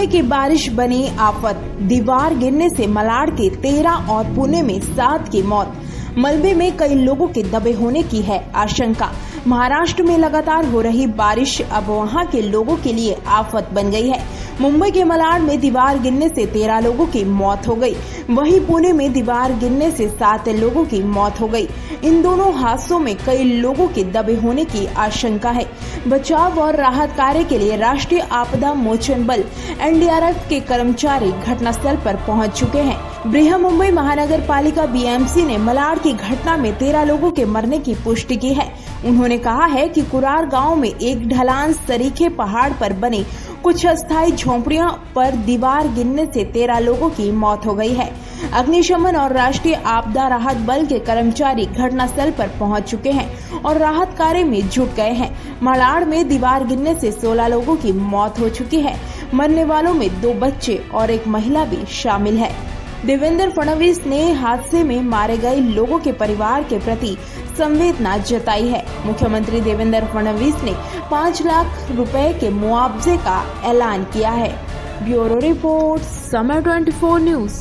मुंबई की बारिश बनी आफत, दीवार गिरने से मलाड के 13 और पुणे में 7 की मौत। मलबे में कई लोगों के दबे होने की है आशंका। महाराष्ट्र में लगातार हो रही बारिश अब वहां के लोगों के लिए आफत बन गई है। मुंबई के मलाड में दीवार गिरने से 13 लोगों की मौत हो गई। वहीं पुणे में दीवार गिरने से 7 लोगों की मौत हो गई। इन दोनों हादसों में कई लोगों के दबे होने की आशंका है। बचाव और राहत कार्य के लिए राष्ट्रीय आपदा मोचन बल NDRF के कर्मचारी घटनास्थल पर पहुंच चुके हैं। बृहन्मुंबई महानगर पालिका BMC ने मलाड की घटना में 13 लोगों के मरने की पुष्टि की है। उन्होंने कहा है कि कुरार गांव में एक ढलान सरीखे पहाड़ पर बने कुछ अस्थायी झोंपड़ियों पर दीवार गिरने से 13 लोगों की मौत हो गई है। अग्निशमन और राष्ट्रीय आपदा राहत बल के कर्मचारी घटनास्थल पर पहुंच चुके हैं और राहत कार्य में जुट गए हैं। मलाड में दीवार गिरने से 16 लोगों की मौत हो चुकी है। मरने वालों में 2 बच्चे और एक महिला भी शामिल है। देवेंद्र फडणवीस ने हादसे में मारे गए लोगों के परिवार के प्रति संवेदना जताई है। मुख्यमंत्री देवेंद्र फडणवीस ने 5 लाख रुपए के मुआवजे का ऐलान किया है। ब्यूरो रिपोर्ट, समय 24 न्यूज।